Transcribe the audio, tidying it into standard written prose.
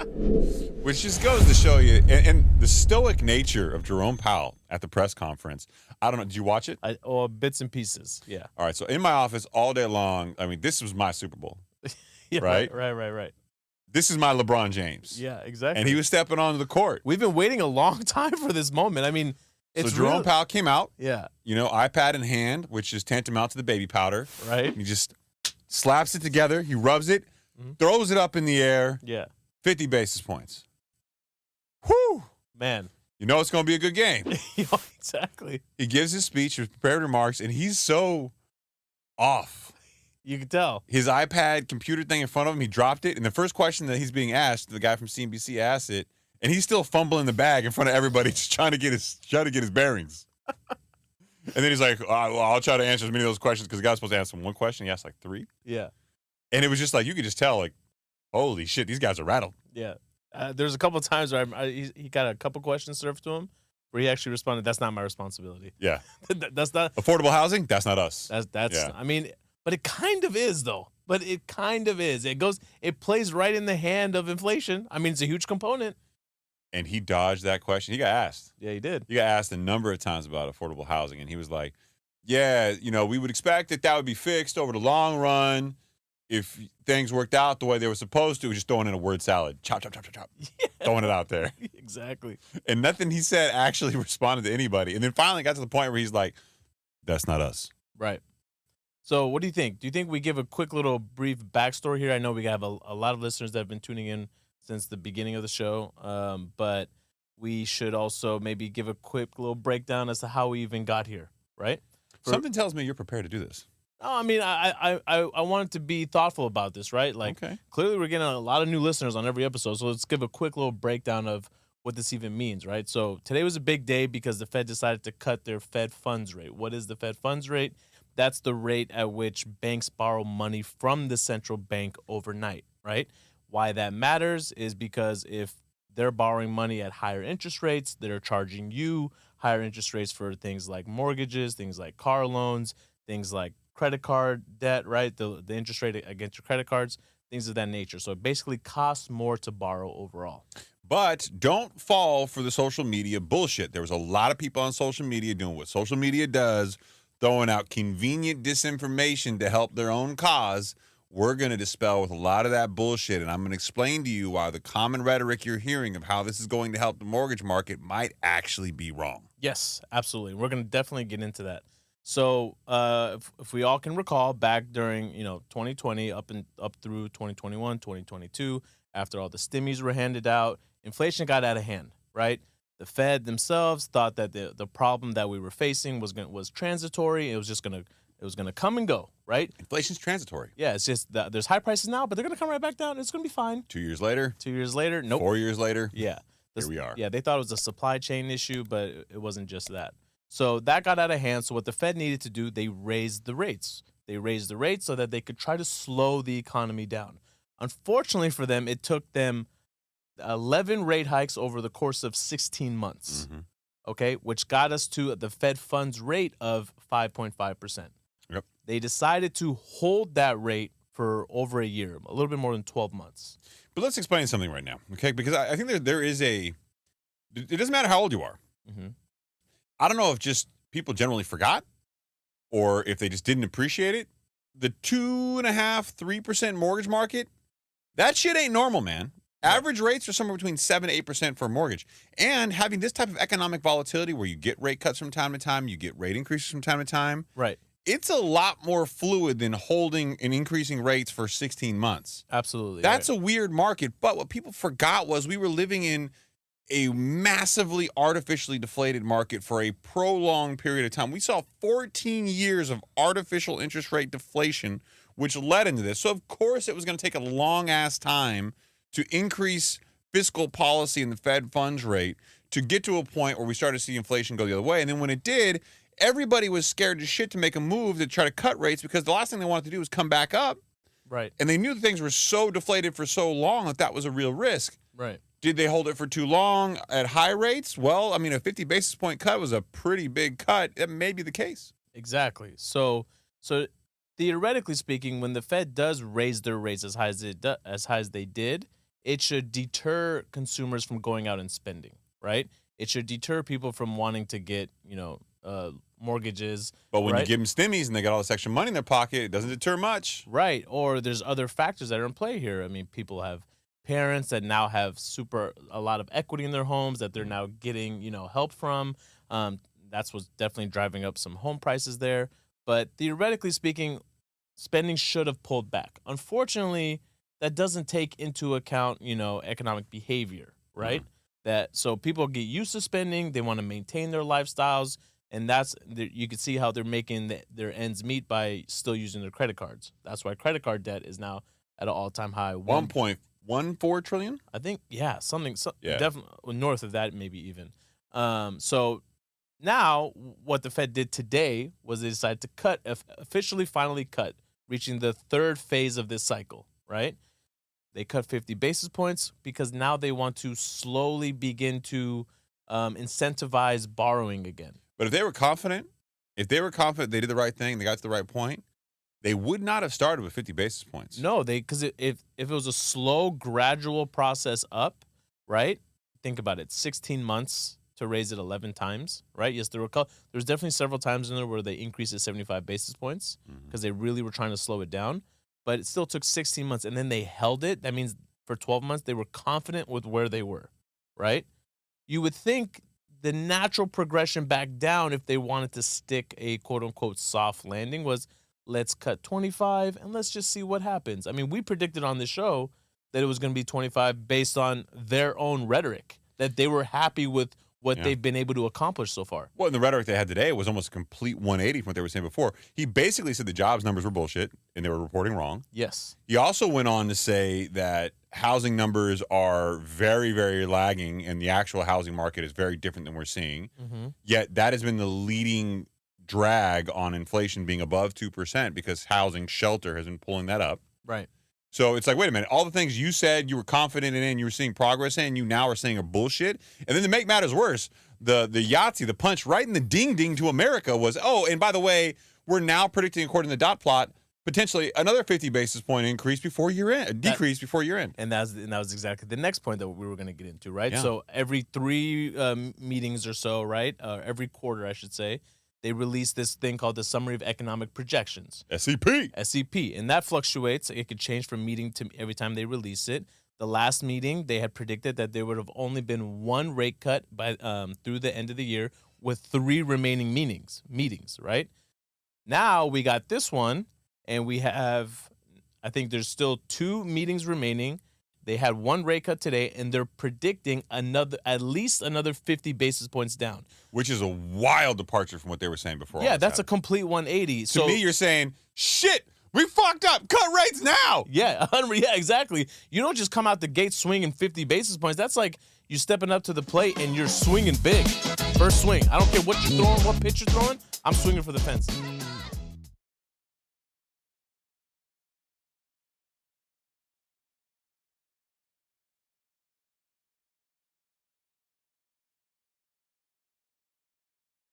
Which just goes to show you, and the stoic nature of Jerome Powell at the press conference. I don't know. Did you watch it? Or bits and pieces. Yeah. All right. So in my office all day long, I mean, this was my Super Bowl. Yeah, right? Right. This is my LeBron James. Yeah, exactly. And he was stepping onto the court. We've been waiting a long time for this moment. I mean, it's so Jerome Powell came out. Yeah. iPad in hand, which is tantamount to the baby powder. Right. He just slaps it together. He rubs it, throws it up in the air. Yeah. 50 basis points. Whew. Man. You know it's going to be a good game. Exactly. He gives his speech, his prepared remarks, and he's so off. You can tell. His iPad computer thing in front of him, he dropped it. And the first question that he's being asked, the guy from CNBC asked it, and he's still fumbling the bag in front of everybody, just trying to get his bearings. And then he's like, I'll try to answer as many of those questions because the guy's supposed to answer one question. He asked like 3. Yeah. And it was just like, you could just tell, like, holy shit, these guys are rattled. Yeah. There's a couple of times where he got a couple questions served to him where he actually responded, "That's not my responsibility." Yeah. That's not affordable housing. That's not us. That's. Yeah. I mean, but it kind of is though. It plays right in the hand of inflation. I mean, it's a huge component. And he dodged that question. He got asked. Yeah, he did. He got asked a number of times about affordable housing, and he was like, "Yeah, we would expect that would be fixed over the long run." If things worked out the way they were supposed to, just throwing in a word salad. Chop, chop, chop, chop, chop. Yeah. Throwing it out there. Exactly. And nothing he said actually responded to anybody. And then finally got to the point where he's like, that's not us. Right. So what do you think? Do you think we give a quick little brief backstory here? I know we have a lot of listeners that have been tuning in since the beginning of the show, but we should also maybe give a quick little breakdown as to how we even got here, right? Something tells me you're prepared to do this. No, I mean, I wanted to be thoughtful about this, right? Like, Clearly we're getting a lot of new listeners on every episode, so let's give a quick little breakdown of what this even means, right? So today was a big day because the Fed decided to cut their Fed funds rate. What is the Fed funds rate? That's the rate at which banks borrow money from the central bank overnight, right? Why that matters is because if they're borrowing money at higher interest rates, they're charging you higher interest rates for things like mortgages, things like car loans, things like credit card debt, right? The interest rate against your credit cards, things of that nature. So it basically costs more to borrow overall. But don't fall for the social media bullshit. There was a lot of people on social media doing what social media does, throwing out convenient disinformation to help their own cause. We're going to dispel with a lot of that bullshit, and I'm going to explain to you why the common rhetoric you're hearing of how this is going to help the mortgage market might actually be wrong. Yes, absolutely. We're going to definitely get into that. So if we all can recall back during 2020 up through 2021, 2022, after all the stimmies were handed out, inflation got out of hand, right? The Fed themselves thought that the problem that we were facing was transitory. It was going to come and go, right? Inflation's transitory. Yeah, it's just that there's high prices now, but they're going to come right back down. It's going to be fine. 2 years later. 2 years later. Nope. 4 years later. Yeah. Here we are. Yeah, they thought it was a supply chain issue, but it wasn't just that. So that got out of hand. So what the Fed needed to do, they raised the rates. They raised the rates so that they could try to slow the economy down. Unfortunately for them, it took them 11 rate hikes over the course of 16 months, okay, which got us to the Fed funds rate of 5.5%. Yep. They decided to hold that rate for over a year, a little bit more than 12 months. But let's explain something right now, okay? Because I think there is it doesn't matter how old you are. I don't know if just people generally forgot or if they just didn't appreciate it. The 2.5-3% mortgage market, that shit ain't normal, man. Average rates are somewhere between 7 to 8% for a mortgage. And having this type of economic volatility where you get rate cuts from time to time, you get rate increases from time to time. Right. It's a lot more fluid than holding and increasing rates for 16 months. Absolutely. That's a weird market. But what people forgot was we were living in a massively artificially deflated market for a prolonged period of time. We saw 14 years of artificial interest rate deflation, which led into this. So, of course, it was going to take a long-ass time to increase fiscal policy in the Fed funds rate to get to a point where we started to see inflation go the other way. And then when it did, everybody was scared to shit to make a move to try to cut rates because the last thing they wanted to do was come back up. Right. And they knew that things were so deflated for so long that was a real risk. Right. Did they hold it for too long at high rates? Well, I mean, a 50 basis point cut was a pretty big cut. That may be the case. Exactly. So theoretically speaking, when the Fed does raise their rates as high as they did, it should deter consumers from going out and spending, right? It should deter people from wanting to get, mortgages. But when right? you give them stimmies and they got all this extra money in their pocket, it doesn't deter much. Right. Or there's other factors that are in play here. I mean, people have parents that now have a lot of equity in their homes that they're now getting, help from. That's what's definitely driving up some home prices there. But theoretically speaking, spending should have pulled back. Unfortunately, that doesn't take into account, economic behavior, right? So people get used to spending, they want to maintain their lifestyles, and you can see how they're making their ends meet by still using their credit cards. That's why credit card debt is now at an all-time high. 1.14 trillion? I think, yeah, Yeah. definitely north of that, maybe even. So now what the Fed did today was they decided to finally cut, reaching the third phase of this cycle, right? They cut 50 basis points because now they want to slowly begin to incentivize borrowing again. But if they were confident they did the right thing, they got to the right point, they would not have started with 50 basis points. No, because if it was a slow, gradual process up, right? Think about it, 16 months to raise it 11 times, right? Yes, there's definitely several times in there where they increased it 75 basis points because they really were trying to slow it down. But it still took 16 months, and then they held it. That means for 12 months, they were confident with where they were, right? You would think the natural progression back down if they wanted to stick a quote-unquote soft landing was let's cut 25 and let's just see what happens. I mean, we predicted on the show that it was going to be 25 based on their own rhetoric, that they were happy with what they've been able to accomplish so far. Well, and the rhetoric they had today was almost a complete 180 from what they were saying before. He basically said the jobs numbers were bullshit and they were reporting wrong. Yes. He also went on to say that housing numbers are very, very lagging and the actual housing market is very different than we're seeing. Yet that has been the leading drag on inflation being above 2% because housing shelter has been pulling that up. Right. So it's like, wait a minute, all the things you said you were confident in, you were seeing progress in, you now are saying are bullshit. And then to make matters worse, the Yahtzee, the punch right in the ding-ding to America was, and by the way, we're now predicting, according to the dot plot, potentially another 50 basis point increase before year-end, decrease before year-end. And that was exactly the next point that we were going to get into, right? Yeah. So every 3 meetings or so, right, every quarter, I should say, they release this thing called the Summary of Economic Projections. SEP. And that fluctuates. It could change from meeting to every time they release it. The last meeting, they had predicted that there would have only been 1 rate cut by through the end of the year with 3 remaining meetings, right? Now we got this one, and we have, I think there's still 2 meetings remaining. They had 1 rate cut today, and they're predicting at least another 50 basis points down. Which is a wild departure from what they were saying before. Yeah, that's a complete 180. To me, you're saying, shit, we fucked up. Cut rates now. Yeah, exactly. You don't just come out the gate swinging 50 basis points. That's like you stepping up to the plate and you're swinging big. First swing. I don't care what you're throwing, what pitch you're throwing. I'm swinging for the fence.